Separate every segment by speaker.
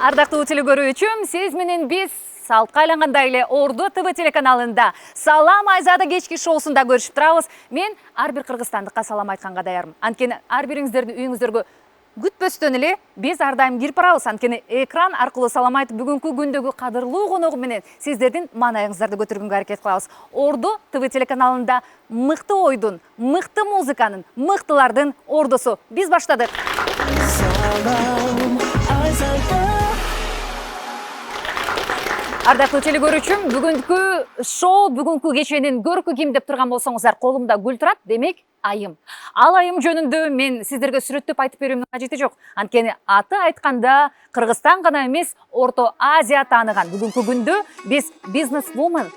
Speaker 1: Ардактуу телекөрүүчүм, сиз менен биз салтка айлангандай эле Орду ТВ телеканалында Салам Айзада кечки шоусунда көрүшүп турабыз. Мен ар бир кыргызстандыкка салам айтканга даярмын. Анткени ар бириңиздердин үйүңүздөргө күтпөстөн эле биз ар дайым кирип барабыз. Анткени экран аркылуу салам айтып, бүгүнкү күндөгү кадырлуу коногу менен сиздердин маанайыңыздарды көтөргөнгө аракет кылабыз. Орду ТВ телеканалында мыкты ойдун, мыкты музыканын, мыктылардын ордусу. Биз баштадык. Ардактуу телекөрүүчүм, бүгүнкү шоу, бүгүнкү кеченин көркү ким деп турган болсоңуздар, колумда гүл турат, демек айым. Ал айым жөнүндө мен сиздерге сүрөттөп айтып берүүмдүн кажети жок. Анткени аты айтканда Кыргызстан гана эмес, Орто Азия тааныган. Бүгүнкү күндө биз бизнес-вумен,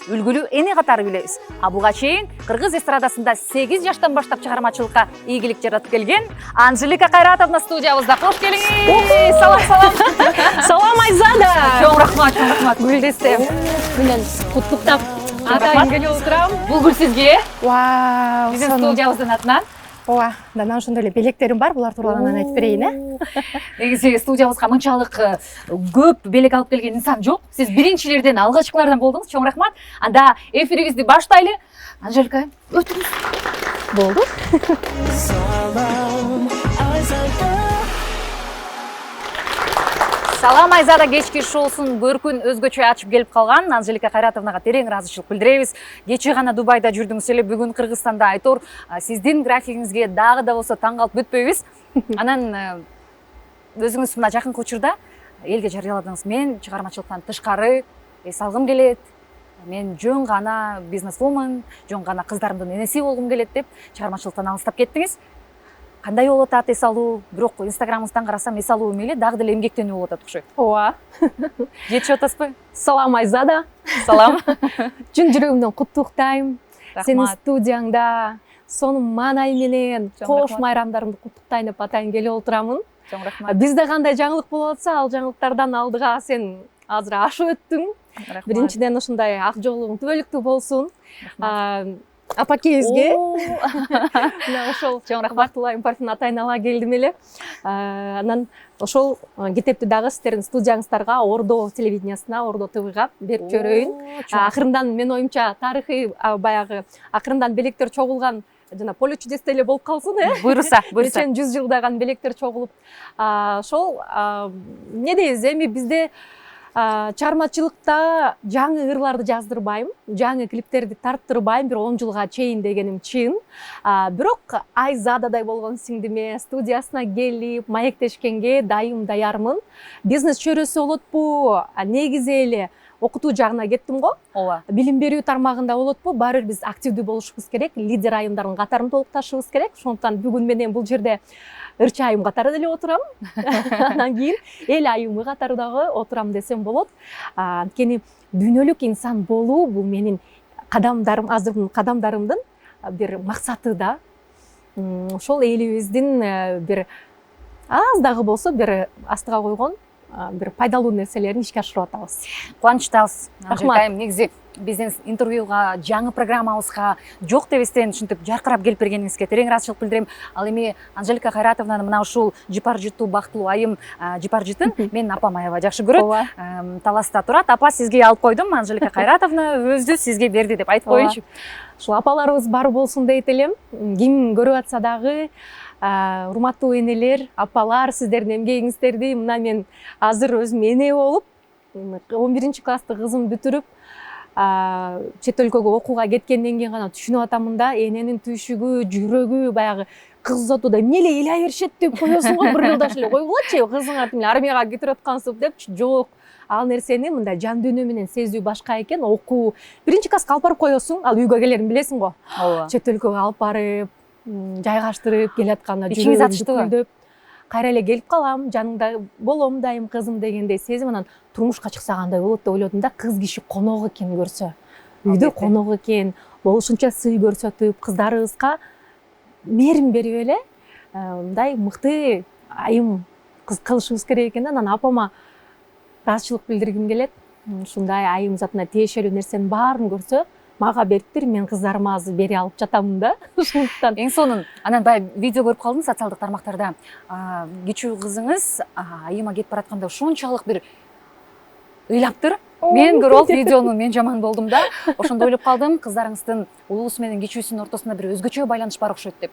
Speaker 1: үлгүлүү эне катары билебиз. А буга чейин кыргыз эстрадасында 8 жаштан баштап чыгармачылыкка ийгилик жаратып келген Анжелика Кайратовна студиябызда. Кош келиңиз. Салам.
Speaker 2: Салам Айзада.
Speaker 1: Чоң рахмат, гүлдестем.
Speaker 2: Менен куттуктап атайын келип отурам.
Speaker 1: Бул гүл сизге.
Speaker 2: Вау.
Speaker 1: Биздин студиябыздын атынан.
Speaker 2: Ооба, мына ошондой эле белектерим бар, булар тууралуу анан айтып берейин,
Speaker 1: Негизи студиябызга мынчалык көп белек алып келген инсан жок. Сиз биринчилерден, алгачкылардан болдуңуз. Чоң рахмат. Анда эфирибизди баштайлы. Анжелика, өтүңүз.
Speaker 2: Болду.
Speaker 1: Салам Айзада кечки шоусун көркүн өзгөчө ачып келип калган Анжелика Кайратовнага терең ыраазычылык билдиребиз. Кечээ гана Дубайда жүрдүңүз эле, бүгүн Кыргызстанда. Айтор, сиздин графигиңизге дагы да болсо таң калып бүтпөйбүз. Анан өзүңүз мына жакынкы учурда элге жарыяладыңыз. Мен чыгармачылыктан тышкары эс алгым келет. Мен жөн гана бизнес-вумен, жөн гана кыздарымдын энеси болгум келет деп чыгармачылыктан алыстап кеттиңиз. Кандай болуп атат эс алуу? Бирок Инстаграмыңыздан карасам эс алуу мейли дагы деле эмгектенүү болуп атат окшойт.
Speaker 2: Ооба.
Speaker 1: Жетишип атасызбы?
Speaker 2: Салам Айзада.
Speaker 1: Салам.
Speaker 2: Чын жүрөгүмдөн куттуктайм. Сенин
Speaker 1: Рахмат.
Speaker 2: студияңда сонун маанай менен кош
Speaker 1: рахмат.
Speaker 2: майрамдарымды куттуктайын деп атайын келип отурамын.
Speaker 1: Чоң рахмат.
Speaker 2: Бизде кандай жаңылык болуп атса, ал жаңылыктардан алдыга сен азыр ашып өттүң. Биринчиден ушундай ак жоолугуң түбөлүктүү болсун. Апакебизге мына ошол
Speaker 1: Чоң рахмат.
Speaker 2: Бактылуу Айымпаровдун атайын ала келдим эле. Анан ошол китепти дагы сиздердин студияңыздарга, Ордо телевидениясына, Ордо ТВга берип жиберейин. Акырындан мен оюмча тарыхый баягы акырындан белектер чогулган жана поле чудес эле болуп калсын,
Speaker 1: Буйруса.
Speaker 2: Нечен 100 жылдаган белектер чогулуп. Ошол эмне дейбиз, эми бизде чыгармачылыкта жаңы ырларды жаздырбайм, жаңы клиптерди тарттырбайм, бир 10 жылга чейин дегеним чын. Бирок Айзададай болгон сиңдиме студиясына келип, маектешкенге дайым даярмын. Бизнес чөйрөсү болотпу, негизи эле окутуу жагына кеттим го.
Speaker 1: Ооба.
Speaker 2: Билим берүү тармагында болотпу, баары бир биз активдүү болушубуз керек, лидер айымдардын катарын толукташыбыз керек. Ошондуктан бүгүн менен бул жерде ырчы айым катары деле отурам. Анан кийин эл айымы катары дагы отурам десем болот. Анткени дүйнөлүк инсан болуу бул менин азыркы кадамдарымдын бир максаты да. Ошол элибиздин бир аз дагы болсо бир астыга койгон бир пайдалуу нерселерин ишке ашырып атабыз.
Speaker 1: Кубанычтабыз.
Speaker 2: Рахмат.
Speaker 1: Анжелика, негизи биздин интервьюга, жаңы программабызга жок дебестен ушинтип жаркырап келип бергениңизге терең ыраазычылык билдирем. Ал эми Анжелика Кайратовнаны мына ушул жыпар-жыттуу бактылуу айым жыпар-жытын менин апам аябай жакшы көрөт. Таласта турат. Апа, сизге алып койдум, Анжелика Кайратовна өзү сизге берди деп айтып коеюнчу.
Speaker 2: Ушул апаларыбыз бар болсун дейт элем. Ким көрүп атса дагы, урматтуу энелер, апалар, сиздердин эмгегиңиздерди мына мен азыр өзүм эне болуп, 11-класстык кызым бүтүрүп, чет өлкөгө окууга кеткенден кийин гана түшүнүп атамын да, эненин түйшүгү, жүрөгү, баягы кыз узатууда эмне эле ыйлай беришет деп коесуң го, бир жылдаш эле койгулачы, кызыңар армияга кетирип аткансып депчи. Жок. Ал нерсени мындай жан дүйнө менен сезүү башка экен. Окуу 1-класска алып барып коесуң, ал үйгө келерин билесиң го. Чет өлкөгө алып барып, жайгаштырып келатканда жүрөгүм дүпүлдөп, кайра эле келип калам, жаныңда болом дайым кызым дегендей сезим. Анан турмушка чыкса кандай болот деп ойлодум да, кыз киши конок экен көрсө, үйдө конок экен, болушунча сый көрсөтүп, кыздарыбызга мээрим берип эле мындай мыкты айым кылышыбыз керек экен да. Анан апама ыраазычылык билдиргим келет. Ушундай айым затына тиешелүү нерсенин баарын көрсө, мага бериптир, мен кыздарыма азыр бере алып жатамын да. Ошондуктан
Speaker 1: Эң сонун анан баягы видео көрүп калдым социалдык тармактарда. Кичүү кызыңыз айыма кетип баратканда ушунчалык бир ыйлаптыр. Мен көрүп алып видеону мен жаман болдум да. Ошондо ойлоп калдым, кыздарыңыздын улуусу менен кичүүсүнүн ортосунда бир өзгөчө байланыш бар окшойт деп.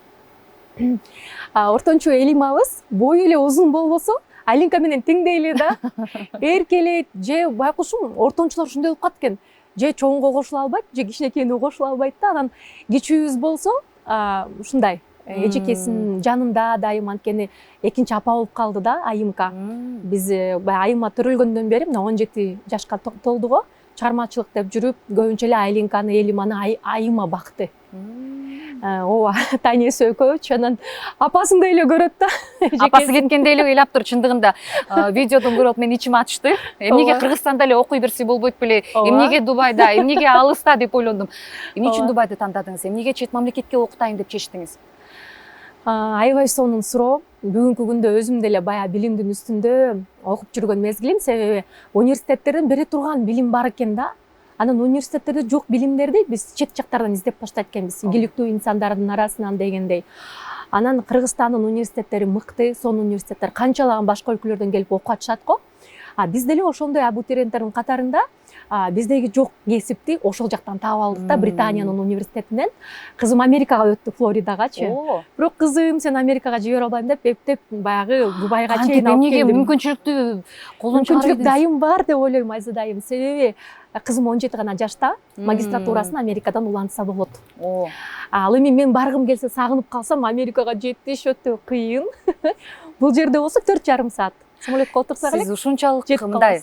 Speaker 2: Ортончу Элимабыз бою эле узун болбосо, Алинка менен теңдей эле да. Эркелейт, же байкушум ортончулар ушундай болуп калат экен. Же чоңго кошула албайт, же кичинекейине кошула албайт да. Анан кичүүбүз болсо, ушундай эжекесинин жанында дайым, анткени экинчи апа болуп калды да Айымка. Биз баягы Айыма төрөлгөндөн бери мына 17 жашка толду го. Чыгармачылык деп жүрүп, көбүнчө эле Алинканы, Элиманы Айыма бакты. Ооба, тайнеси экөөчү, анан апасындай эле көрөт да.
Speaker 1: Апасы кеткенде эле ыйлаптыр, чындыгында. Видеодон көрүп мен ичим ачты. Эмнеге Кыргызстанда эле окуй берсе болбойт беле? Эмнеге Дубайда, эмнеге алыста деп ойлондум. Эмне үчүн Дубайды тандадыңыз? Эмнеге чет мамлекетке окутайын деп чечтиңиз?
Speaker 2: Аябай сонун суроо. Бүгүнкү күндө өзүм деле баягы билимдин үстүндө окуп жүргөн мезгилим, себеби университеттерден бере турган билим бар экен да. Анан университеттерде жок билимдерди биз чет жактардан издеп баштайт экенбиз, ийгиликтүү инсандардын арасынан дегендей. Анан Кыргызстандын университеттери мыкты, сонун университеттер канчалаган башка өлкөлөрдөн келип окуп атышат го. Биз деле ошондой абитуриенттердин катарында биздеги жок кесипти ошол жактан таап алдык да, Британиянын университетинен. Кызым Америкага өттү, Флоридагачы. Бирок кызым, сен Америкага жибере албайм деп, эптеп баягы Дубайга чейин алып келдим.
Speaker 1: Эмнеге мүмкүнчүлүктү колдон чыгарып
Speaker 2: мүмкүнчүлүк дайым бар деп ойлойм, айзадайым. Себеби кызым 17 гана жашта, магистратурасын Америкадан улантса болот. Ал эми мен баргым келсе, сагынып калсам, Америкага жетиш өтө кыйын. Бул жерде болсо 4,5 саат. Самолетке отурсак эле.
Speaker 1: Сиз ушунчалык мындай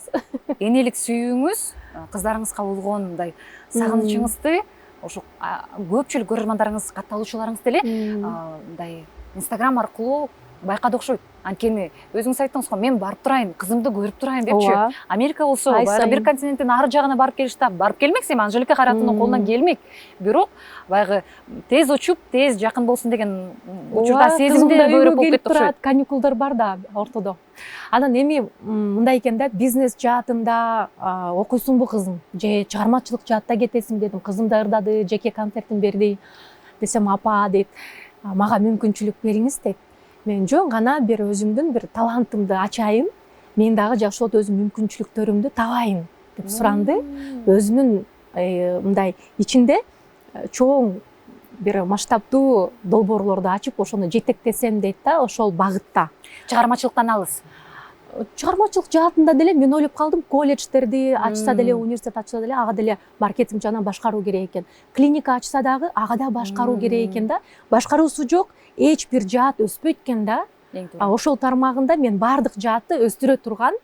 Speaker 1: энелик сүйүүңүз кыздарыңызга болгон мындай сагынычыңызды ошо көпчүлүк көрөрмандарыңыз, катталуучуларыңыз деле мындай Инстаграм аркылуу байкады окшойт. Анткени өзүңүз айттыңыз го, мен барып турайын, кызымды көрүп турайын депчи. Америка болсо баягы бир континенттин ары жагына барып келиш да, барып келмек, сен Анжелика Кайратовнун колунан келмек. Бирок баягы тез учуп, тез жакын болсун деген учурда сезимде көбүрөөк болуп кетти окшойт.
Speaker 2: Каникулдар бар да ортодо. Анан эми мындай экен да, бизнес жаатында окуйсуңбу кызым, же чыгармачылык жаатта кетесиң дедим. Кызым да ырдады, жеке концертин берди. Десем, апа дейт, мага мүмкүнчүлүк бериңиз дейт. Мен жөн гана бир өзүмдүн бир талантымды ачайын, мен дагы жашоодо өзүм мүмкүнчүлүктөрүмдү табайын деп суранды. Өзүнүн мындай ичинде чоң бир масштабдуу долбоорлорду ачып, ошону жетектесем дейт да, ошол багытта.
Speaker 1: Чыгармачылыктан алыс.
Speaker 2: Чыгармачылык жаатында деле мен ойлоп калдым, колледждерди ачса деле, университет ачса деле, ага деле маркетинг жана башкаруу керек экен. Клиника ачса дагы ага да башкаруу керек экен да. Башкаруусу жок, эч бир жаат өспөйт экен да. Ошол тармагында мен бардык жаатты өстүрө турган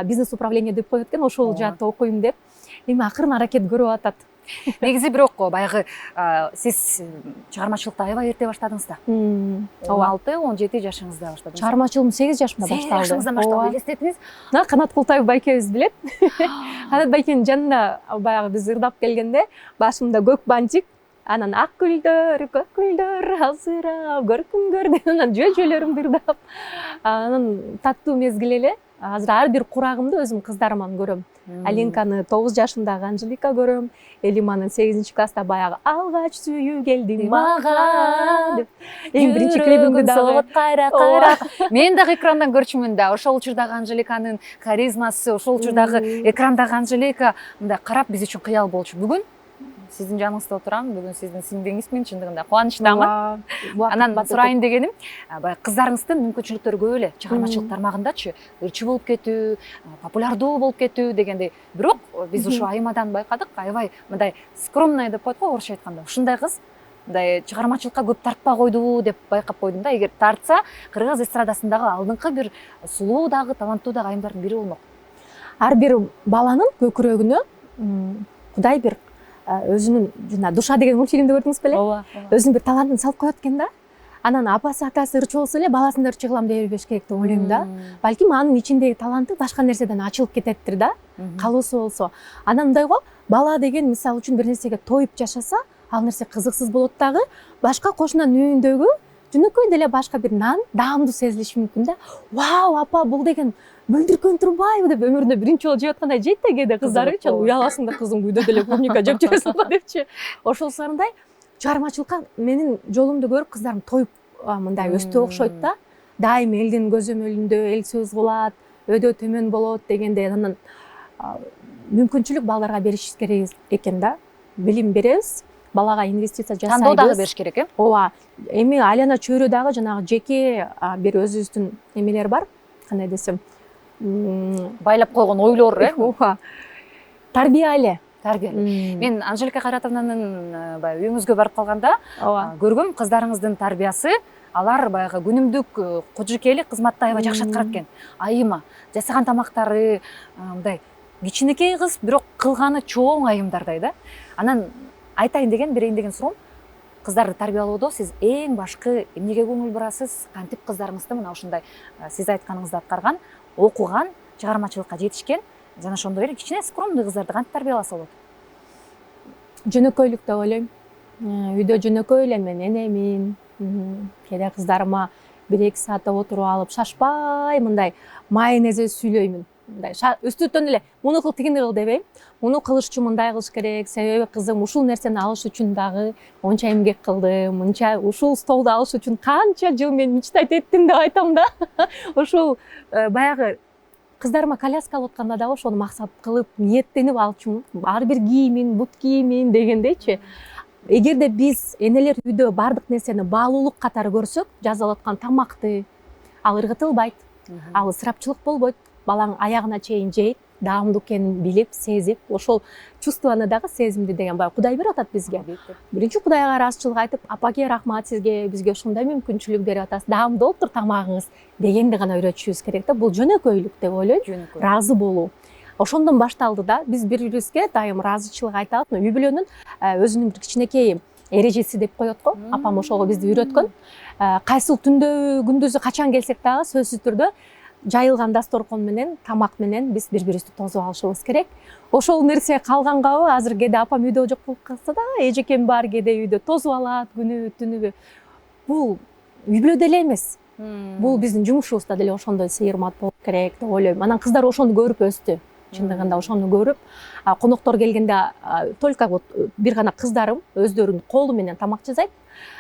Speaker 2: бизнес управление деп коет экен, ошол жаатта окуйм деп. Эми акырын аракет көрүп атат.
Speaker 1: Негизи бирок баягы сиз чыгармачылыкты аябай эрте баштадыңыз да. 16-17 жашыңызда баштадыңыз.
Speaker 2: Чыгармачылыгым 8 жашымда башталды.
Speaker 1: 8 жашыңызда башталды. Элестетиңиз?
Speaker 2: Канат Култаев байкебиз билет. Канат байкенин жанында баягы биз ырдап келгенде башымда көк банчик, анан ак гүлдөр азырап көркүмдөр деп анан жөө-жөөлөрүмдү ырдап. Анан таттуу мезгил эле. Азыр ар бир курагымды өзүм кыздарыман көрөм. Алинканы 9 жашындагы Анжелика көрөм. Элиманы 8-класста баягы алгач сүйүү келди мага деп. Эң биринчи клипимди дагы
Speaker 1: кайра. Мен дагы экрандан көрчүмүн да. Ошол учурдагы Анжеликанын харизмасы, ошол учурдагы экрандагы Анжелика мындай карап биз үчүн кыял болчу. Бүгүн сиздин жаныңызда отурам, бүгүн сиздин сиңдиңизмин, чындыгында кубанычтамын. Анан сурайын дегеним, баягы кыздарыңыздын мүмкүнчүлүктөрү көп эле, чыгармачылык тармагындачы, ырчы болуп кетүү, популярдуу болуп кетүү дегендей. Бирок биз ушу Айымадан байкадык, аябай мындай скромная деп коет го орусча айтканда. Ушундай кыз мындай чыгармачылыкка көп тартпай койду деп байкап койдум да. Эгер тартса, кыргыз эстрадасындагы алдыңкы бир сулуу дагы, таланттуу дагы айымдардын бири болмок.
Speaker 2: Ар бир баланын көкүрөгүнө Кудай бир өзүнүн жана душа деген мультфильмди көрдүңүз беле?
Speaker 1: Ооба.
Speaker 2: Өзүнүн бир талантын салып коет экен да. Анан апасы атасы ырчы болсо эле баласын да ырчы кылам дей бербеш керек деп ойлойм да. Балким анын ичиндеги таланты башка нерседен ачылып кететтир да. Калуусу болсо. Анан мындай го, бала деген мисалы үчүн бир нерсеге тоюп жашаса, ал нерсе кызыксыз болот дагы, башка кошунанын үйүндөгү жөнөкөй деле башка бир нан даамдуу сезилиши мүмкүн да. Вау, апа, бул деген мөлдүркөн турбайбы деп өмүрүндө биринчи жолу жеп аткандай жейт да кээде кыздарычы уяласың да кызым үйдө деле клубника жеп жүрөсүң го депчи. Ошол сарындай чыгармачылыкка менин жолумду көрүп кыздарым тоюп мындай өстү окшойт да. Дайым элдин көзөмөлүндө эл сөз кылат, өйдө төмөн болот дегендей анан мүмкүнчүлүк балдарга бериш керек экен да. Билим беребиз, балага инвестиция жасайбыз.
Speaker 1: Тандоо дагы бериш керек э?
Speaker 2: Ооба. Эми айлана чөйрө дагы жанагы жеке бир өзүбүздүн эмелер бар. Кандай десем,
Speaker 1: Байлап койгон ойлор э?
Speaker 2: ооба. Тарбияле.
Speaker 1: Мен Анжелика Кайратовнанын баягы үйүңүзгө барып калганда көргөм кыздарыңыздын тарбиясы. Алар баягы күнүмдүк кожокейлик кызматты аябай жакшы аткарат экен. Айыма жасаган тамактары мындай кичинекей кыз, бирок кылганы чоң айымдардай да. Анан айтайын деген, берейин деген суроом, кыздарды тарбиялоодо сиз эң башкы эмнеге көңүл бурасыз? Кантип кыздарыңызды мына ушундай сиз айтканыңызды аткарган, окуган, чыгармачылыкка жетишкен, жана ошондой эле кичине скромный кыздарды кантип тарбияласа болот?
Speaker 2: Жөнөкөйлүк деп ойлойм. Үйдө жөнөкөй эле мен энемин. Кээде кыздарыма 1-2 саатта отуруп алып шашпай мындай майонезе сүйлөймүн. Мындай үстүтөн эле муну кыл, тигини кыл дебейм. Муну кылыш үчүн мындай кылыш керек, себеби кызым ушул нерсени алыш үчүн дагы монча эмгек кылды, мынча ушул столду алыш үчүн канча жыл мен мечтать эттим деп айтам да. Ошол баягы кыздарыма коляска алып атканда дагы ошону максат кылып, ниеттенип алчумун. Ар бир кийимин, бут кийимин дегендейчи. Эгерде биз энелер үйдө бардык нерсени баалуулук катары көрсөк, жазылып аткан тамакты, ал ыргытылбайт, ал ысырапчылык болбойт. Балаң аягына чейин жейт, даамдуу экенин билип, сезип, ошол чувствону дагы сезимди деген баягы Кудай берип атат бизге. Биринчи Кудайга ыраазычылык айтып, апаке рахмат сизге, бизге ушундай мүмкүнчүлүк берип атасыз, даамдуу болуптур тамагыңыз дегенди гана үйрөтүшүбүз керек да. Бул жөнөкөйлүк деп ойлойм. Ыраазы болуу. Ошондон башталды да. Биз бири-бирибизге дайым ыраазычылык айтабыз. Үй бүлөнүн өзүнүн бир кичинекей эрежеси деп коет го. Апам ошого бизди үйрөткөн. Кайсыл түндө, күндүзү качан келсек дагы сөзсүз түрдө жайылган дасторкон менен, тамак менен биз бири-бирибизди тосуп алышыбыз керек. Ошол нерсе калгангабы? Азыр кээде апам үйдө жок болуп калса да, эжекем бар кээде үйдө тосуп алат күнү түнү. Бул үй бүлөдө эле эмес. Бул биздин жумушубузда деле ошондой сыйырмат болуп керек деп ойлойм. Анан кыздар ошону көрүп өстү. Чындыгында ошону көрүп, коноктор келгенде только вот бир гана кыздарым өздөрүнүн колу менен тамак жасайт.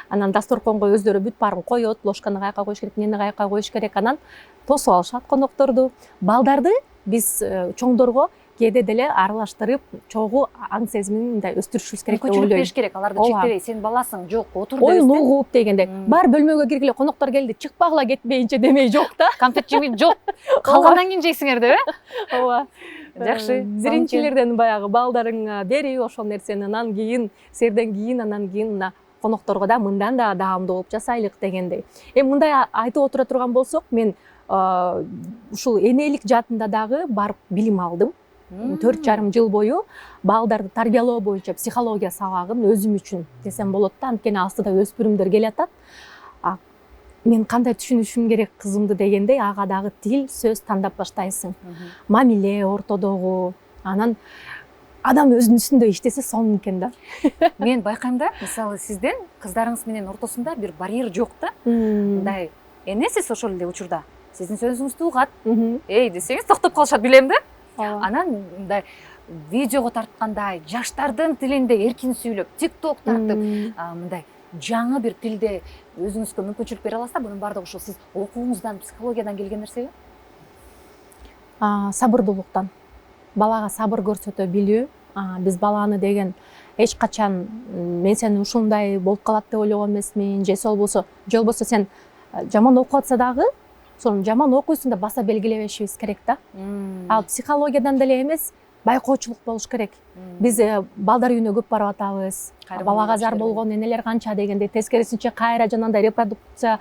Speaker 2: Анан дасторконго өздөрү бүт баарын коет, ложканы каяка коюш керек, эмнени каяка коюш керек. Анан тосуп алышат конокторду. Балдарды биз чоңдорго кээде деле аралаштырып, чогуу аң сезимин мындай өстүрүшүбүз керек деп ойлойм. Мүмкүнчүлүк бериш керек, аларды чектебей, сен баласың, жок, отур дебес. Оюн угуп дегенде, бар бөлмөгө киргиле, коноктор келди, чыкпагыла кетпейинчи демей жок да.
Speaker 1: Конфет жемей жок. Калгандан кийин жейсиңер деп э?
Speaker 2: Ооба.
Speaker 1: Жакшы.
Speaker 2: Биринчилерден баягы балдарыңа берип ошол нерсени, анан кийин, серден кийин, анан кийин мына конокторго да мындан да даамдуу болуп жасайлык дегендей. Эми мындай айтып отура турган болсок, мен ушул энелик жаатында дагы барып билим алдым. 4,5 жыл бою балдарды тарбиялоо боюнча психология сабагын өзүм үчүн десем болот да. Анткени астыда өспүрүмдөр келатат. Мен кандай түшүнүшүм керек кызымды дегендей, ага дагы тил, сөз тандап баштайсың. Мамиле ортодогу, анан адам өзүнүн үстүндө иштесе сонун экен да.
Speaker 1: Мен байкайм да, мисалы сизден кыздарыңыз менен ортосунда бир барьер жок да. Мындай энесиз ошол эле учурда. Сиздин сөзүңүздү угат. Эй десеңиз токтоп калышат, билем да. Анан мындай видеого тарткандай, жаштардын тилинде эркин сүйлөп, TikTok тартып, мындай жаңы бир тилде өзүңүзгө мүмкүнчүлүк бере аласыздар. Бунун баардыгы ошол сиз окууңуздан, психологиядан келген нерсеби?
Speaker 2: Сабырдуулуктан. Балага сабыр көрсөтө билүү. Биз баланы деген эч качан мен сени ушундай болуп калат деп ойлогон эмесмин, же болбосо сен жаман окуп атса дагы, сонун жаман окуйсуң деп баса белгилебешибиз керек да. Ал психологиядан деле эмес, байкоочулук болуш керек. Биз балдар үйүнө көп барып атабыз. Балага зар болгон энелер канча дегенде, тескерисинче кайра жанагындай репродукция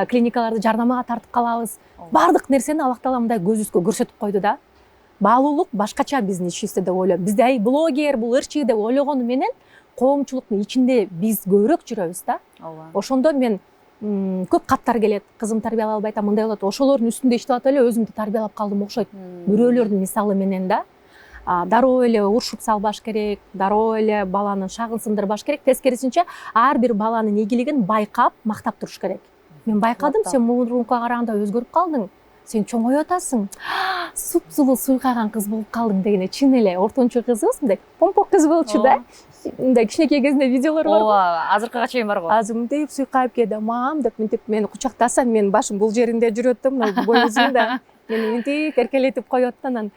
Speaker 2: клиникаларды жарнамага тартып калабыз. Бардык нерсени Аллах Таала мындай көзүбүзгө көрсөтүп койду да. Баалуулук башкача биздин ишибизде деп ойлойм. Бизде блогер, бул ырчы деп ойлогону менен коомчулуктун ичинде биз көбүрөөк жүрөбүз да. Ошондо мен көп каттар келет. Кызым тарбиялай албайт, мындай болот. Ошолордун үстүндө иштеп атып эле өзүмдү тарбиялап калдым окшойт. Бирөөлөрдүн мисалы менен да. Дароо эле урушуп салбаш керек, дароо эле баланы шагын сындырбаш керек. Тескерисинче ар бир баланын ийгилигин байкап, мактап туруш керек. Мен байкадым, сен мурункуга караганда өзгөрүп калдың. сен чоңоюп атасың, суп-сулуу суйкаган кыз болуп калдың дегенде чын эле ортончу кызыбыз мындай помпок кыз болчу да. Мындай кичинекей кезинде видеолор бар.
Speaker 1: ооба, азыркыга чейин бар го.
Speaker 2: Азыр мынтип суйкайып келди, мам деп мынтип мени кучактаса, менин башым бул жеринде жүрөт да, мына бой узунда. Мени мынтип эркелетип коет да, анан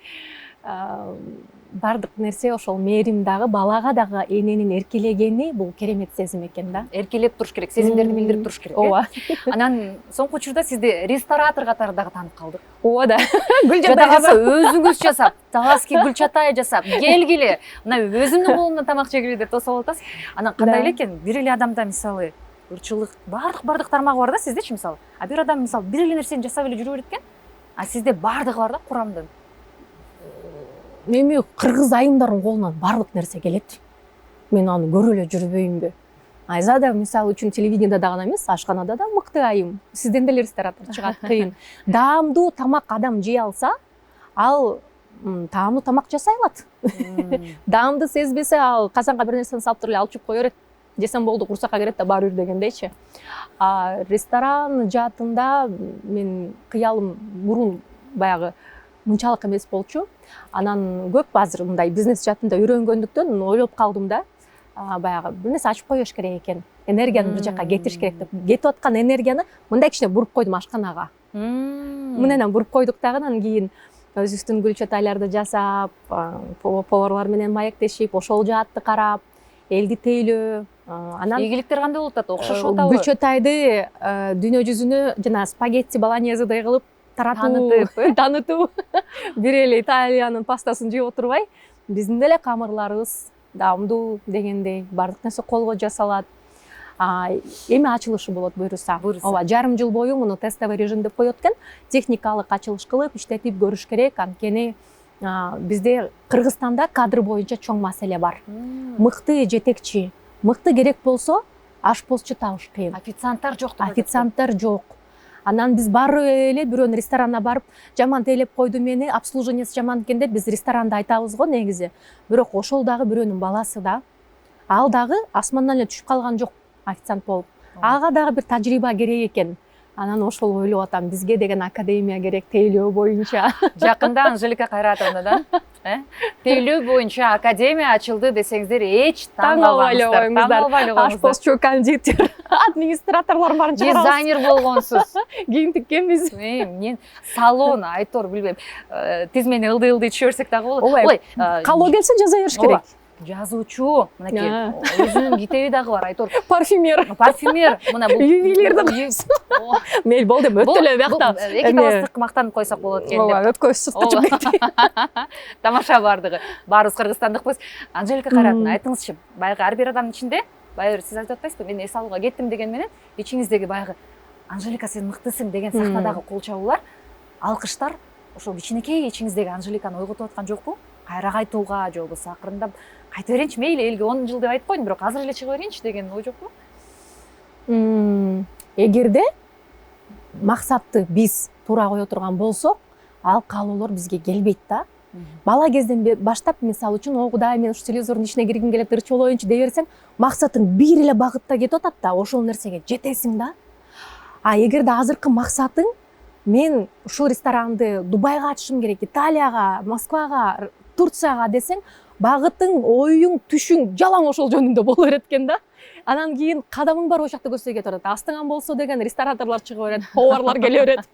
Speaker 2: бардык нерсе ошол мээрим дагы балага дагы эненин эркелегени бул керемет сезим экен да.
Speaker 1: Эркелеп туруш керек, сезимдерди билдирип туруш керек.
Speaker 2: Ооба.
Speaker 1: Анан соңку учурда сизди ресторатор катары дагы таанып калдык.
Speaker 2: Ооба да. Гүл
Speaker 1: Жада
Speaker 2: жадай
Speaker 1: калса өзүңүз жасап, таласки гүл чатай жасап, келгиле, мына өзүмдүн колумдан тамак жегиле деп тосуп атасыз. Анан кандай эле экен, бир эле адамда мисалы ырчылык, бардык тармагы бар да сиздечи мисалы. А бир адам мисалы бир эле нерсени жасап эле жүрө берет экен. А сизде бардыгы бар да курамдын.
Speaker 2: Эми кыргыз айымдардын колунан барлык нерсе келет. Мен аны көрө эле жүрбөйүнбү? Айзада мисалы үчүн телевидениеда да гана эмес, ашканада да мыкты айым. Сизден деле ресторатор чыгат кыйын. Даамдуу тамак адам жей алса, ал таамдуу тамак жасай алат. Даамды сезбесе, ал казанга бир нерсени салып туруп эле алып чыгып кое берет. Жесем болду, курсакка кирет да баары бир дегендейчи. Ресторан жаатында мен кыялым мурун баягы мынчалык эмес болчу. Анан көп азыр мындай бизнес жаатында үйрөнгөндүктөн ойлоп калдым да. Баягы бир нерсе ачып коюш керек экен. Энергияны бир жакка кетириш керек деп. Кетип аткан энергияны мындай кичине буруп койдум ашканага. Мындан буруп койдук дагы, анан кийин өзүбүздүн гүл чатайларды жасап, поварлар менен маектешип, ошол жаатты карап, элди тейлөө. Анан
Speaker 1: ийгиликтер кандай болуп атат? Окшошуп атабы?
Speaker 2: Гүл чатайды дүйнө жүзүнө жана спагетти болонезидай кылып таанытып, бир эле Италиянын пастасын жеп отурбай, биздин деле камырларыбыз даамдуу дегендей бардык нерсе колго жасалат. Эми ачылышы болот буюрса. Ооба, жарым жыл бою муну тестовый режим деп коет экен. Техникалык ачылыш кылып, иштетип көрүш керек. Анткени бизде Кыргызстанда кадр боюнча чоң маселе бар. Мыкты жетекчи, мыкты керек болсо, ашпозчу табыш кыйын.
Speaker 1: Официанттар жок.
Speaker 2: Официанттар жок. Анан биз баары эле бирөөнүн ресторанына барып, жаман тейлеп койду мени, обслуживаниясы жаман экен деп биз ресторанда айтабыз го негизи. Бирок ошол дагы бирөөнүн баласы да. Ал дагы асмандан эле түшүп калган жок официант болуп. Ага дагы бир тажрыйба керек экен. Анан ошол ойлоп атам, бизге деген академия керек тейлөө боюнча.
Speaker 1: Жакында Анжелика Кайратовнадан тейлөө боюнча академия ачылды десеңиздер эч таң калбаңыздар.
Speaker 2: Ашпозчу, кондитер, администраторлор барын чыгарабыз.
Speaker 1: Дизайнер болгонсуз.
Speaker 2: Кийин тиккенбиз.
Speaker 1: Мен салон, айтор билбейм. Тизмени ылдый түшө берсек дагы болот.
Speaker 2: Ой, калоо келсе жаза бериш керек.
Speaker 1: Жазуучу, мынакей өзүнүн китеби дагы бар, айтор.
Speaker 2: Парфюмер,
Speaker 1: мына бул
Speaker 2: ювелирдин. Мел болду, өтө эле биякта.
Speaker 1: Эки табыстык мактанып койсок болот экен деп.
Speaker 2: Ооба, өткөз чыкты кетти.
Speaker 1: Тамаша бардыгы. Баарыбыз кыргызстандыкпыз. Анжелика Кайратовна, айтыңызчы, баягы ар бир адамдын ичинде, баягы сиз айтып атпайсызбы, мен эс алууга кеттим деген менен, ичиңиздеги баягы Анжелика сен мыктысың деген сактадагы кол чабуулар, алкыштар ошол кичинекей ичиңиздеги Анжеликаны ойготуп аткан жокпу? Кайра кайтууга же болбосо акырындап кайта берейинчи, мейли элге 10 жыл деп айтып койдум, бирок азыр эле чыга берейинчи деген ой жокпу?
Speaker 2: Эгерде максатты биз туура кое турган болсок, ал каалоолор бизге келбейт да. Бала кезден баштап, мисалы үчүн, огуда мен ушу телевизордун ичине киргим келет, ырчы болоюнчу дей берсең, максатың бир эле багытта кетип атат да, ошол нерсеге жетесиң да. А эгерде азыркы максатың мен ушул ресторанды Дубайга ачышым керек, Италияга, Москвага, Турцияга десең, багытың, оюң, түшүң жалаң ошол жөнүндө боло берет экен да. Анан кийин кадамың бар ошол жакта көздөй кетип атат. Астыңан болсо деген рестораторлор чыга берет, поварлар келе берет.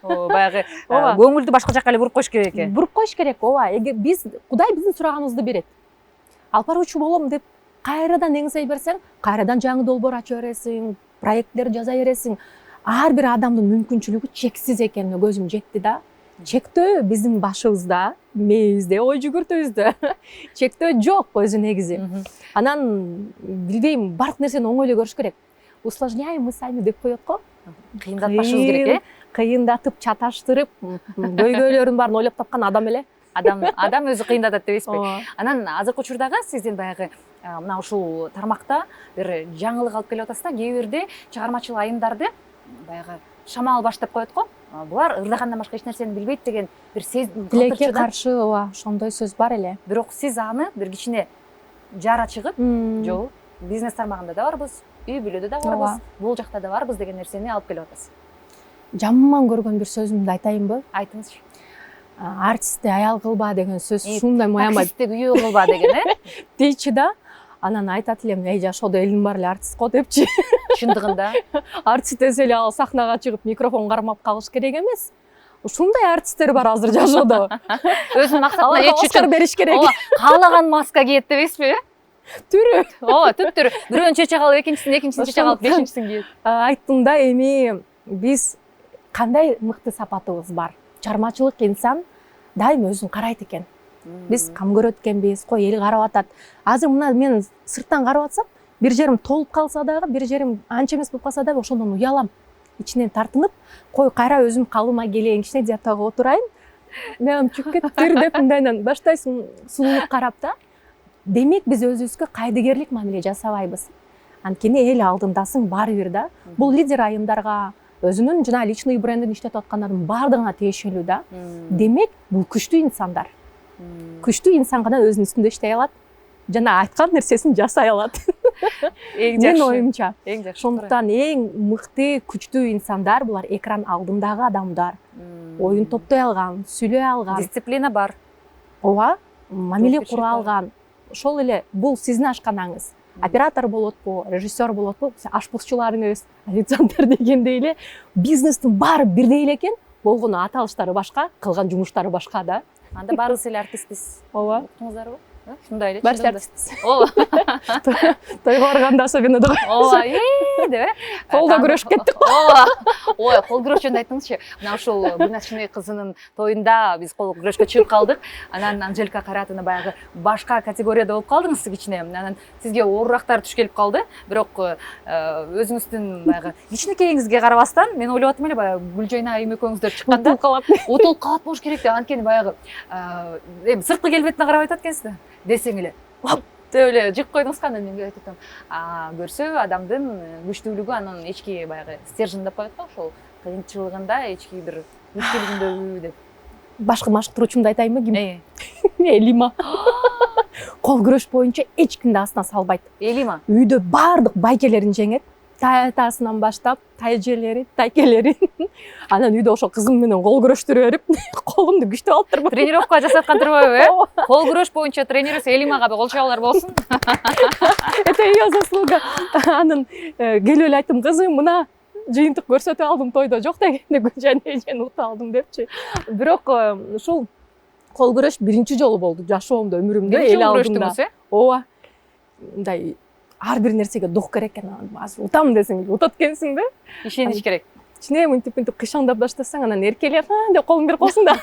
Speaker 1: Баягы көңүлдү башка жакка эле буруп коюш керек экен.
Speaker 2: Буруп коюш керек, ооба. Эгер Кудай биздин сураганыбызды берет. Алып баруучу болом деп кайрадан эңсей берсең, кайрадан жаңы долбоор ача бересиң, проекттер жаза бересиң. Ар бир адамдын мүмкүнчүлүгү чексиз экенине көзүм жетти да. Чектөө биздин башыбызда, мээбизде, ой жүгүртүбүздө. Чектөө жок өзү негизи. Анан билбейм, бардык нерсени оңой эле көрүш керек. Усложняем мы сами деп коет го.
Speaker 1: Кыйындатпашыбыз керек,
Speaker 2: кыйындатып, чаташтырып, көйгөйлөрүн баарын ойлоп тапкан адам эле.
Speaker 1: Адам өзү кыйындатат дебейсизби? Анан азыркы учурдагы сиздин баягы мына ушул тармакта бир жаңылык алып келип атасыз да. Кээ бирде чыгармачыл айымдарды баягы шамал баш деп коет го. Булар ырдагандан башка эч нерсени билбейт деген бир сезим
Speaker 2: тилекке каршы, ооба, ошондой сөз бар эле.
Speaker 1: Бирок сиз аны бир кичине жара чыгып, жок, бизнес тармагында да барбыз, үй бүлөдө да барбыз, бул жакта да барбыз деген нерсени алып келип атасыз.
Speaker 2: жаман көргөн бир сөзүмдү айтайынбы?
Speaker 1: Айтыңызчы.
Speaker 2: Артистти аял кылба деген сөз ушундай моямай
Speaker 1: Таксистти күйөө кылба деген,
Speaker 2: дейчи да. Анан айтат элем, эй жашоодо элим бар эле артист го депчи.
Speaker 1: Чындыгында.
Speaker 2: Артист десе эле ал сахнага чыгып микрофон кармап калыш керек эмес. Ушундай артисттер бар азыр жашоодо.
Speaker 1: Өзүнүн максатына жетиш
Speaker 2: Оскар
Speaker 1: үчүн
Speaker 2: бериш керек.
Speaker 1: ооба, каалаган маска кийет дебейсизби?
Speaker 2: Түрү.
Speaker 1: Ооба, түп-түрү. Бирөөнү чече калып, экинчисин чече калып, бешинчисин кийет.
Speaker 2: Айттым да, эми биз кандай мыкты сапатыбыз бар. Чармачылык инсан дайым өзүн карайт экен. Биз кам көрөт экенбиз, кой эл карап атат. Азыр мына мен сырттан карап атсам, бир жерим толуп калса дагы, бир жерим анча эмес болуп калса дагы ошондон уялам. Ичинен тартынып, кой кайра өзүм калыма келейин, кичине диатага отурайын. Мен чүк кеттир деп мындайдан баштайсың сулуулук карап да. Демек биз өзүбүзгө кайдыгерлик мамиле жасабайбыз. Анткени эл алдындасың баары бир да. Бул лидер айымдарга, өзүнүн жана личный брендин иштетип аткандардын баардыгына тиешелүү да. Демек, бул күчтүү инсандар. Күчтүү инсан гана өзүнүн үстүндө иштей алат жана айткан нерсесин жасай алат. Мен оюмча.
Speaker 1: Эң жакшы.
Speaker 2: Ошондуктан эң мыкты, күчтүү инсандар булар экран алдындагы адамдар. Оюн топтой алган, сүйлөй алган.
Speaker 1: Дисциплина бар.
Speaker 2: Ооба, мамиле кура алган. Ошол эле бул сиздин ашканаңыз. Оператор болотпу, режиссер болотпу, ашпызчыларыңыз, официанттар дегендей эле бизнестин баары бирдей эле экен. Болгону аталыштары башка, кылган жумуштары башка да.
Speaker 1: Анда баарыбыз эле артистпиз.
Speaker 2: Ооба.
Speaker 1: Уктуңуздарбы? Ушундай эле.
Speaker 2: Баарыбыз артистпиз.
Speaker 1: Ооба.
Speaker 2: Тойго барганда особенно да.
Speaker 1: Ооба, деп.
Speaker 2: Колдо күрөшүп кеттик.
Speaker 1: Ооба. Ой, кол күрөш жөнүндө айтыңызчы. Мына ушул Гүлназчы кызынын тоюнда биз кол күрөшкө чыгып калдык. Анан Анжелика Кайратовна баягы башка категорияда болуп калдыңыз кичине. Анан сизге оорурактар туш келип калды. Бирок өзүңүздүн баягы кичинекейиңизге карабастан мен ойлоп аттым эле баягы Гүлжайна айым экөөңүздөр чыкканда утулуп калат болуш керек деп. Анткени баягы эми сырткы келбетине карап айтат экенсиз да. Десең эле деп эле жыгып койдуңуз кандай мен айтып атам. Көрсө адамдын күчтүүлүгү анын ички баягы стержень деп коет го, ошол кыйынчылыгында ички бир күчтүүлүгүндө деп.
Speaker 2: Башкы машыктыруучумду айтайынбы, ким?
Speaker 1: Элима.
Speaker 2: Кол күрөш боюнча эч кимди астына салбайт.
Speaker 1: Элима.
Speaker 2: Үйдө баардык байкелерин жеңет. Тайатасынан баштап, тайжелери, тайкелери. Анан үйдө ошо кызым менен кол күрөштүрө берип, колумду күчтөп алып турбайбы?
Speaker 1: Тренировка жасаткан турбайбы, э? Кол күрөш боюнча тренерибиз Элимага кол чабуулар болсун.
Speaker 2: Это её заслуга. Анан келип эле айттым, кызым, мына жыйынтык көрсөтүп алдым тойдо, жок дегенде Гүлжан эжени утуп алдым депчи. Бирок ушул кол күрөш биринчи жолу болду жашоомдо, өмүрүмдө эл алдында. Ооба. Мындай ар бир нерсеге дух керек экен. Азыр утам десең утат экенсиң да.
Speaker 1: Ишенич керек.
Speaker 2: Ичине мынтип кыйшаңдап баштасаң, анан эркелер деп колун берип койсуң да.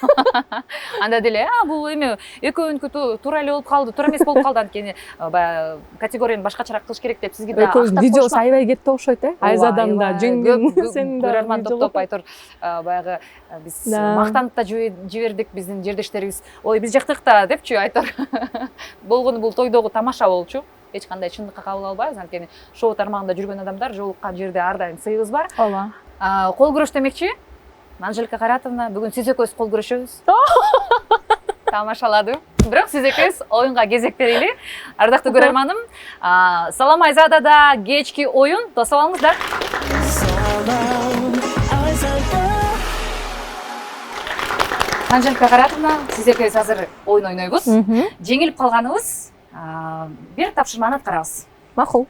Speaker 1: Анда деле, бул эми экөөнүкү туура эле болуп калды, туура эмес болуп калды, анткени баягы категорияны башкачараак кылыш керек деп сизге да актап
Speaker 2: койсуң. Видео сайбай кетти окшойт, э? Айзадан да, жеңгем сен да.
Speaker 1: Көрөрман топтоп айтор, баягы биз мактанып да жибердик, биздин жердештерибиз. Ой, биз жактык да депчи айтор. Болгону бул тойдогу тамаша болчу. Эч кандай чындыкка кабыл албайбыз, анткени шоу тармагында жүргөн адамдар жолуккан жерде ар дайым сыйыбыз бар.
Speaker 2: Ооба.
Speaker 1: Кол күрөш демекчи, Анжелика Кайратовна, бүгүн сиз экөөбүз кол күрөшөбүз. Тамашаладым. Бирок сиз экөөбүз оюнга кезек берели. Ардактуу көрөрманым, Салам Айзадада кечки оюн тосуп алыңыздар. Анжелика Кайратовна, сиз экөөбүз азыр оюн ойнойбуз. Жеңилип калганыбыз бир тапшырманы аткарабыз.
Speaker 2: Макул.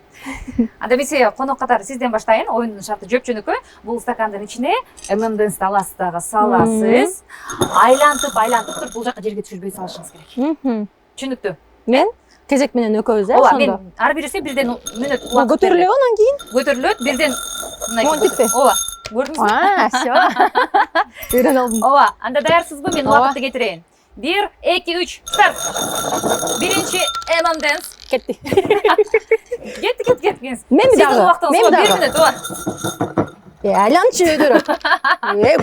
Speaker 1: Анда биз конок катары сизден баштайын. Оюндун шарты жөп-жөнөкөй. Бул стакандын ичине ММД таластагы саласыз. Айлантып туруп бул жака жерге түшүрбөй салышыңыз керек. Түшүнүктүү?
Speaker 2: Мен кезек менен экөөбүз,
Speaker 1: Ооба, мен ар бирisi бирден мүнөт убакыт
Speaker 2: көтөрүлөбү анан кийин?
Speaker 1: Көтөрүлөт, бирден
Speaker 2: монтипти.
Speaker 1: Ооба. Көрдүңүзбү?
Speaker 2: Всё. Үйрөнүп алдым.
Speaker 1: Ооба, анда даярсызбы? Мен убакытты кетирейин. 1, 2, 3, старт. Биринчи ММД
Speaker 2: Кетти.
Speaker 1: Кетти.
Speaker 2: Мен дагы.
Speaker 1: Мен дагы. 1 мүнөт, ооба.
Speaker 2: Айланчы өйдөрөп.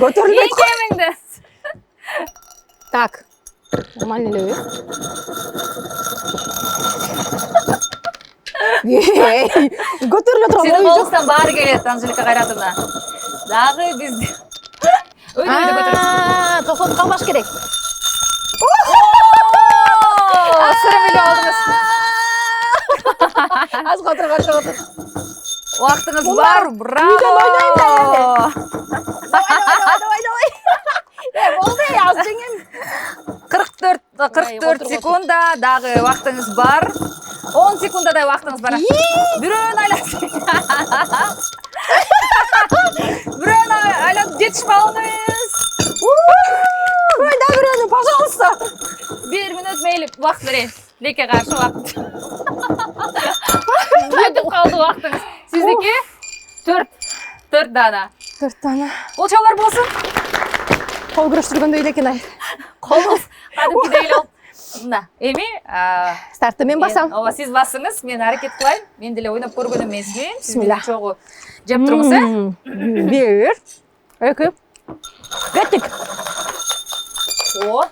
Speaker 2: Көтөрүлбөйт.
Speaker 1: Экөөңдө.
Speaker 2: Так. Нормально элеби? Көтөрүлө турган.
Speaker 1: Сиздин колуңуздан баары келет, Анжелика Кайратовна. Дагы бизди өйдө көтөрүп.
Speaker 2: Тосолуп калбаш керек.
Speaker 1: Асырып эле алдыңыз.
Speaker 2: Аз отур.
Speaker 1: Убактыңыз бар, браво. 44 секунда дагы убактыңыз бар. 10 секундадай убактыңыз бар. Бирөөнү айланып. Бирөөнү айланып жетишип алыңыз.
Speaker 2: Ой, да бирөөнү, пожалуйста.
Speaker 1: 1 мүнөт мейли убакыт берейин. Леке каршы убакыт. Өтүп калды убактыңыз. Сиздики 4 дана.
Speaker 2: 4 дана.
Speaker 1: Болчалар болсун.
Speaker 2: Кол күрөштүргөндөй экен ай.
Speaker 1: Колуңуз кадимкидей эле болуп. Мына, эми
Speaker 2: Стартты мен басам.
Speaker 1: Ооба, сиз басыңыз, мен аракет кылайын. Мен деле ойноп көргөн эмесмин.
Speaker 2: Бисмилlah.
Speaker 1: Чогуу жеп туруңуз,
Speaker 2: 1, 2. Кеттик.
Speaker 1: О.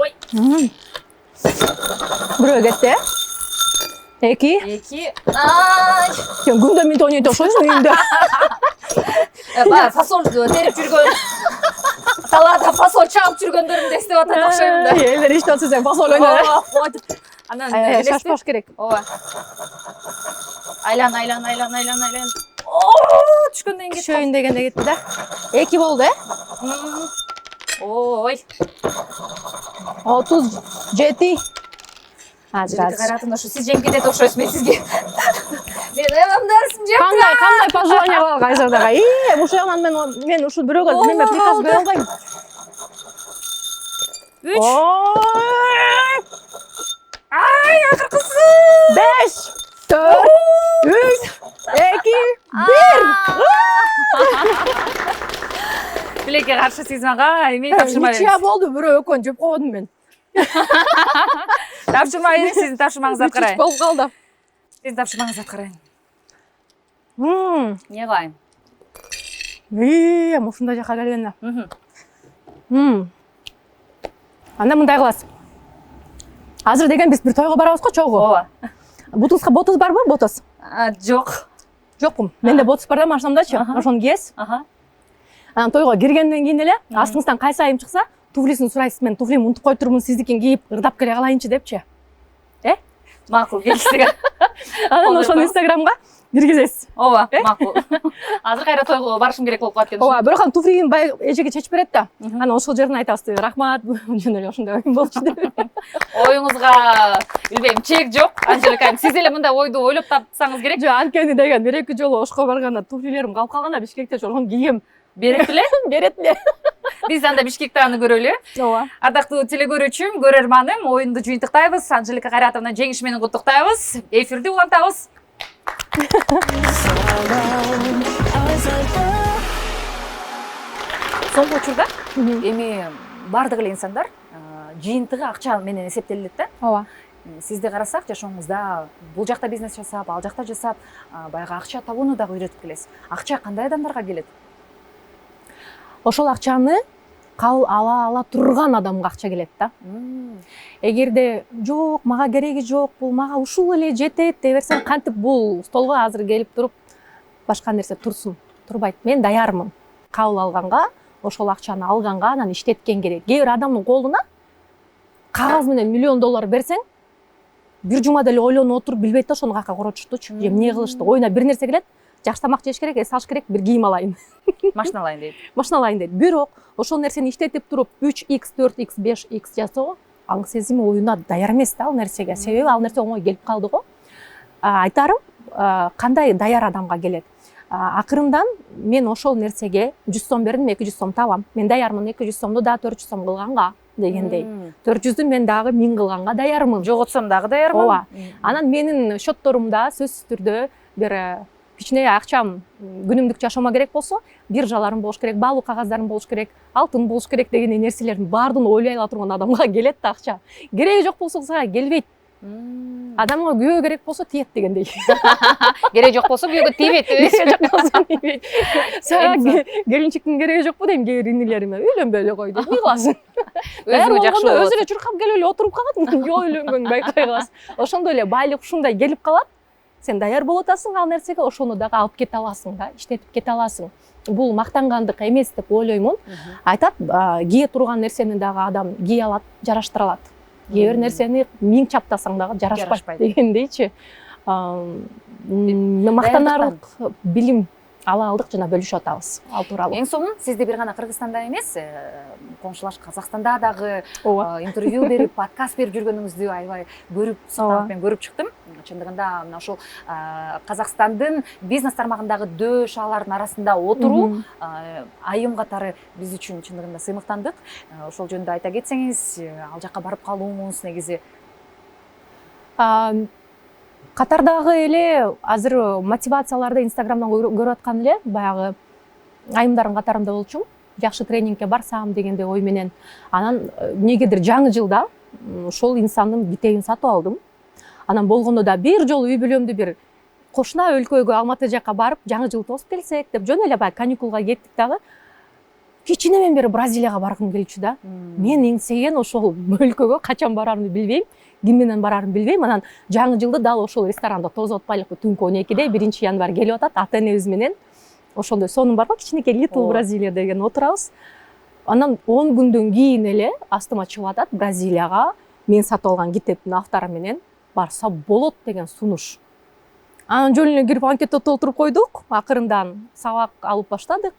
Speaker 1: Ой.
Speaker 2: Бирөө кетти. 2.
Speaker 1: 2. Ай.
Speaker 2: Сен күндө мен тойнойт окшойсуң үйүндө.
Speaker 1: Баягы фасоль терип жүргөн. Талаада фасоль чаап жүргөндөрүмдү эстеп атат окшойм да.
Speaker 2: Элдер иште отса сен фасоль ойнор.
Speaker 1: Анан
Speaker 2: Шашпаш керек.
Speaker 1: Ооба. Айлан. Түшкөндөн кийин
Speaker 2: Шөйүн дегенде кетти да. 2 болду,
Speaker 1: Ой.
Speaker 2: 37. Азыр.
Speaker 1: Каратын ошо сиз жеңип кетет окшойсуз, мен сизге. Мен эмамдарсын жеп.
Speaker 2: Кандай пожелание кылган кайсырдага? Ушул жагынан мен ушул бирөөгө неме приказ бере албайм.
Speaker 1: 3.
Speaker 2: Ай, акыркысы. 5, 4, 3, 2, 1.
Speaker 1: Билекке каршы сиз мага эми тапшырма
Speaker 2: Ничия
Speaker 1: бериңиз.
Speaker 2: болду, бирөө экөөнү жеп койдум мен.
Speaker 1: Тапшырма бериңиз, сиздин тапшырмаңызды аткарайын.
Speaker 2: Болуп калды.
Speaker 1: Сиздин тапшырмаңызды аткарайын.
Speaker 2: Мм.
Speaker 1: Эмне кылайын?
Speaker 2: Ушундай жака келгенде. Анда мындай кыласыз. Азыр деген биз бир тойго барабыз го, чогуу.
Speaker 1: Ооба.
Speaker 2: Бутузга ботуз барбы? Ботуз.
Speaker 1: Жок.
Speaker 2: Жокпу. Менде ботуз бар да, машинамдачы. Ошону кийесиз. Анан тойго киргенден кийин эле астыңыздан кайсы айым чыкса, туфлисин сурайсыз. Мен туфлимди унутуп кой турмун, сиздикин кийип ырдап келе калайынчы депчи.
Speaker 1: Макул, келиштиге.
Speaker 2: Анан ошону Инстаграмга киргизесиз.
Speaker 1: Ооба, макул. Азыр кайра тойго барышым керек болуп калат экен.
Speaker 2: Ооба, бирок анан туфлин баягы эжеге чечип берет да. Анан ошол жерин айтабыз деп, рахмат, жөн эле ошондой оюм болчу деп.
Speaker 1: Оюңузга билбейм, чек жок. Анжелика, сиз эле мындай ойду ойлоп тапсаңыз керек.
Speaker 2: Жок, анткени деген 1-2 жолу Ошко барганда туфлилерим калып калганда Бишкекте ошону кийем.
Speaker 1: Берет эле.
Speaker 2: Берет эле.
Speaker 1: Биз анда Бишкекте аны көрөлү.
Speaker 2: Ооба.
Speaker 1: Ардактуу телекөрүүчүм, көрөрманым, оюнду жыйынтыктайбыз. Анжелика Кайратовна жеңиши менен куттуктайбыз. Эфирди улантабыз. Соңку учурда эми бардык эле инсандар жыйынтыгы акча менен эсептелет да.
Speaker 2: Ооба.
Speaker 1: Сизди карасак, жашооңузда бул жакта бизнес жасап, ал жакта жасап, баягы акча табууну дагы үйрөтүп келесиз. Акча кандай адамдарга келет?
Speaker 2: Ошол акчаны кабыл ала турган адамга акча келет да. Эгерде жок, мага кереги жок, бул мага ушул эле жетет дей берсең, кантип бул столго азыр келип туруп башка нерсе турсун? Турбайт. Мен даярмын кабыл алганга, ошол акчаны алганга, анан иштеткен керек. Кээ бир адамдын колуна кагаз менен $1,000,000 берсең, бир жумада эле ойлонуп отуруп билбейт да ошону кака коротуштучу. Же эмне кылышты? Оюна бир нерсе келет, жакшы тамак жеш керек, эс алыш керек, бир кийим алайын.
Speaker 1: Машина алайын дейт.
Speaker 2: Машина алайын дейт. Бирок ошол нерсени иштетип туруп 3x, 4x, 5x жасоо, аң сезими оюна даяр эмес да ал нерсеге. Себеби ал нерсе оңой келип калды го. Айтарым, кандай даяр адамга келет. Акырындан мен ошол нерсеге 100 сом бердим, 200 сом табам. Мен даярмын 200 сомду да 400 сом кылганга дегендей. 400-дү мен дагы 1000 кылганга даярмын.
Speaker 1: Жоготсом дагы даярмын.
Speaker 2: Ооба. Анан менин счетторумда сөзсүз түрдө бир кичине акчам күнүмдүк жашоомо керек болсо, биржаларым болуш керек, баалуу кагаздарым болуш керек, алтын болуш керек деген нерселердин баардыгын ойлой ала турган адамга келет да акча. Кереги жок болсо сага келбейт. Адамга күйөө керек болсо тиет дегендей.
Speaker 1: Кереги жок болсо күйөөгө тийбейт.
Speaker 2: Кереги жок болсо тийбейт. Сага келинчиктин кереги жокпу дейм кээ бир инилериме. Үйлөнбөй эле кой дейт. Эмне кыласың?
Speaker 1: Өзүгө жакшы болот.
Speaker 2: Өзү эле чуркап келип эле отуруп калат. Жок үйлөнгөнүн байкай каласың. Ошондой эле байлык ушундай келип калат. Сен даяр болуп атасың ал нерсеге, ошону дагы алып кете аласың да, иштетип кете аласың. Бул мактангандык эмес деп ойлоймун. Айтат, кие турган нерсени дагы адам кие алат, жараштыра алат. Кээ бир нерсени 1000 чаптасаң дагы жарашпайт дегендейчи. Мактанарлык билим ала алдык жана бөлүшүп атабыз ал тууралуу.
Speaker 1: Эң сонун сизди бир гана Кыргызстанда эмес, коңшулаш Казакстанда дагы
Speaker 2: Ооба.
Speaker 1: интервью берип, подкаст берип жүргөнүңүздү аябай көрүп, суктанып мен көрүп чыктым. Чындыгында мына ушул Казакстандын бизнес тармагындагы дөш-алардын арасында отуруу айым катары биз үчүн чындыгында сыймыктандык. Ошол жөнүндө айта кетсеңиз, ал жака барып калууңуз негизи
Speaker 2: Катардагы эле азыр мотивацияларды Инстаграмдан көрүп аткан эле баягы айымдардын катарында болчумун. Жакшы тренингке барсам дегенде ой менен. Анан эмнегедир жаңы жылда ошол инсандын китебин сатып алдым. Анан болгондо да бир жолу үй бүлөмдү бир кошуна өлкөгө Алматы жака барып, жаңы жыл тосуп келсек деп жөн эле баягы каникулга кеттик дагы. Кичинемен бери Бразилияга баргым келчү да. Мен эңсеген ошол өлкөгө качан барарымды билбейм, ким менен барарымды билбейм. Анан жаңы жылды дал ошол ресторанда тосуп атпайлыкпы түнкү 12-де 1-январь келип атат, ата-энебиз менен. Ошондой сонун бар го, кичинекей Little Бразилия деген отурабыз. Анан 10 күндөн кийин эле астыма чыгып атат Бразилияга мен сатып алган китептин автору менен барса болот деген сунуш. Анан жөн эле кирип анкета толтуруп койдук, акырындан сабак алып баштадык.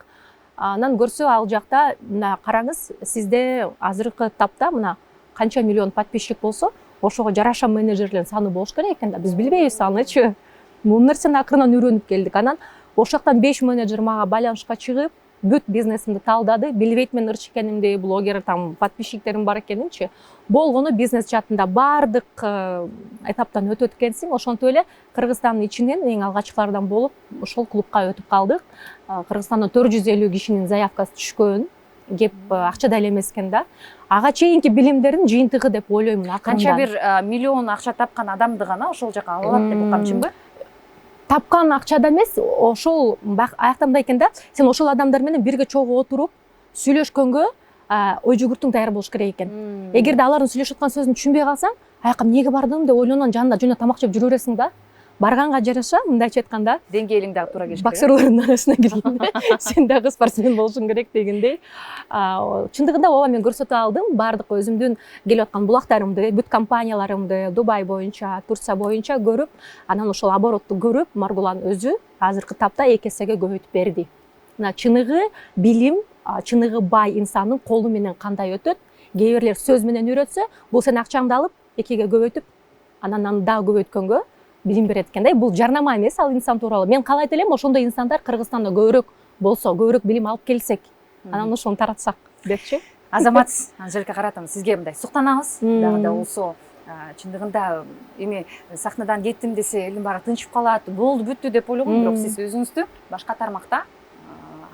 Speaker 2: Анан көрсө ал жакта мына караңыз, сизде азыркы тапта мына канча миллион подписчик болсо, ошого жараша менеджерлердин саны болуш керек экен да. Биз билбейбиз анычы. Бул нерсени акырынан үйрөнүп келдик. Анан ошол жактан 5 менеджер мага байланышка чыгып, бүт бизнесимди талдады. Билбейт мен ырчы экенимди, блогер там подписчиктерим бар экенинчи. Болгону бизнес чатында бардык этаптан өтөт экенсиң. Ошонтип эле Кыргызстандын ичинен эң алгачкылардан болуп ошол клубка өтүп калдык. Кыргызстандан 450 кишинин заявкасы түшкөн. Кеп акчада эле эмес экен да. Ага чейинки билимдердин жыйынтыгы деп ойлоймун акырында.
Speaker 1: Канча бир миллион акча тапкан адамды гана ошол жака алат деп уккам, чынбы?
Speaker 2: Тапкан акчада эмес, ошол аяктан мындай экен да. Сен ошол адамдар менен бирге чогуу отуруп сүйлөшкөнгө ой жүгүртүң даяр болуш керек экен. Эгерде алардын сүйлөшүп аткан сөзүн түшүнбөй калсаң, аяка эмнеге бардым деп ойлонон жанында жөн тамак жеп жүрө бересиң да. Барганга жараша, мындайча айтканда,
Speaker 1: деңгээлиң дагы туура келиш керек.
Speaker 2: Боксерлордун арасына киргенде сен дагы спортсмен болушуң керек дегендей. Чындыгында ооба мен көрсөтө алдым бардык өзүмдүн келип аткан булактарымды, бүт компанияларымды Дубай боюнча, Турция боюнча көрүп, анан ошол оборотту көрүп, Маргулан өзү азыркы тапта 2 эсеге көбөйтүп берди. Мына чыныгы билим, чыныгы бай инсандын колу менен кандай өтөт. Кээ бирлер сөз менен үйрөтсө, бул сен акчаңды алып 2-ге көбөйтүп, анан дагы көбөйткөнгө билим берет экен да. Бул жарнама эмес, ал инсан тууралуу. Мен каалайт элем ошондой инсандар Кыргызстанда көбүрөөк болсо, көбүрөөк билим алып келсек, анан ошону таратсак депчи.
Speaker 1: Азамат Анжелика Каратовна, сизге мындай суктанабыз. Дагы да болсо, чындыгында эми сахнадан кеттим десе, элдин баары тынчып калат, болду бүттү деп ойлогом, бирок сиз өзүңүздү башка тармакта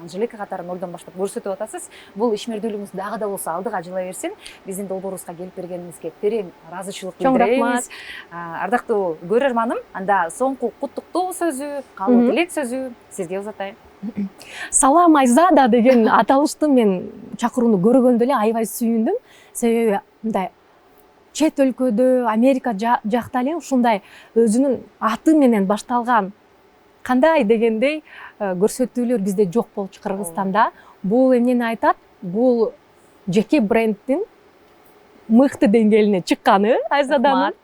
Speaker 1: Анжелика катары нолдон баштап көрсөтүп атасыз. Бул ишмердүүлүгүңүз дагы да болсо алдыга жыла берсин. Биздин долбоорубузга келип бергениңизге терең ыраазычылык билдиребиз. Ардактуу көрөрманым, анда соңку куттуктоо сөзү, каалоо тилек сөзү сизге узатайын.
Speaker 2: Салам Айзада деген аталышты мен чакырууну көргөндө эле аябай сүйүндүм. Себеби мындай чет өлкөдө, Америка жакта эле ушундай өзүнүн аты менен башталган кандай дегендей көрсөтүүлөр бизде жок болчу Кыргызстанда. Бул эмнени айтат? Бул жеке бренддин мыкты деңгээлине чыкканы Айзаданын.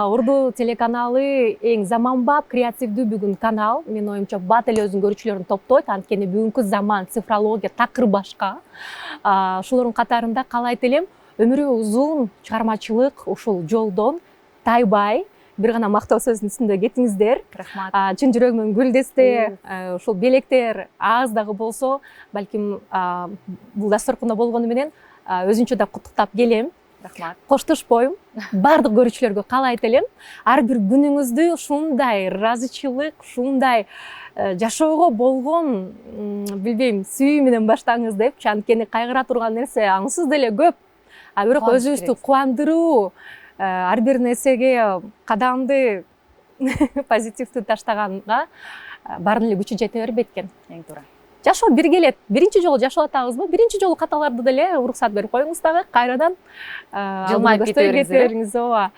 Speaker 2: Урду телеканалы эң заманбап, креативдүү бүгүн канал. Менин оюмча бат эле өзүнүн көрүүчүлөрүн топтойт. Анткени бүгүнкү заман, цифрология такыр башка. Ошолордун катарында каалайт элем өмүрү узун чыгармачылык ушул жолдон тайбай бир гана мактоо сөзүнүн үстүндө кетиңиздер.
Speaker 1: Рахмат.
Speaker 2: Чын жүрөгүмөн гүлдесте, ушул белектер аз дагы болсо, балким бул дасторкондо болгону менен өзүнчө да куттуктап келем.
Speaker 1: Рахмат.
Speaker 2: Коштошпойм. Бардык көрүүчүлөргө каалайт элем ар бир күнүңүздү ушундай ыраазычылык, ушундай жашоого болгон, билбейм, сүйүү менен баштаңыз депчи. Анткени кайгыра турган нерсе аңсыз деле көп. Бирок өзүбүздү кубандыруу, ар бир нерсеге кадамды позитивдүү таштаганга баардын эле күчү жете бербейт экен.
Speaker 1: Эң туура.
Speaker 2: Жашоо бир келет. Биринчи жолу жашап атабызбы? Биринчи жолу каталарды деле уруксат берип коюңуз дагы, кайрадан
Speaker 1: жылмайып кете
Speaker 2: бериңиз. Ооба.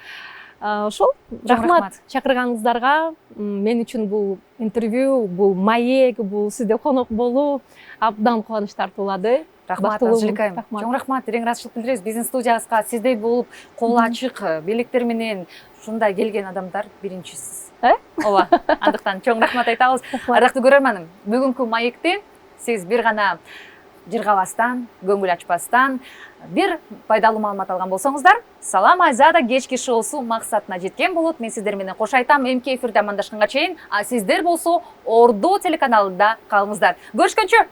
Speaker 2: Ошол, рахмат чакырганыңыздарга. Мен үчүн бул интервью, бул маек, бул сизде конок болуу абдан кубаныч тартуулады.
Speaker 1: Рахмат
Speaker 2: бактылуумун.
Speaker 1: Анжелика айым.
Speaker 2: Рахмат.
Speaker 1: Чоң рахмат, терең ыраазычылык билдиребиз. Биздин студиябызга сиздей болуп, колу ачык белектер менен ушундай келген адамдар биринчисиз. Ооба. Андыктан чоң рахмат айтабыз. Ардактуу көрөрманым, бүгүнкү маекти сиз бир гана жыргабастан, көңүл ачпастан бир пайдалуу маалымат алган болсоңуздар, Салам Айзада кечки шоусу максатына жеткен болот. Мен сиздер менен кош айтам. Эмки эфирде амандашканга чейин, а сиздер болсо Орду телеканалында калыңыздар. Көрүшкөнчө.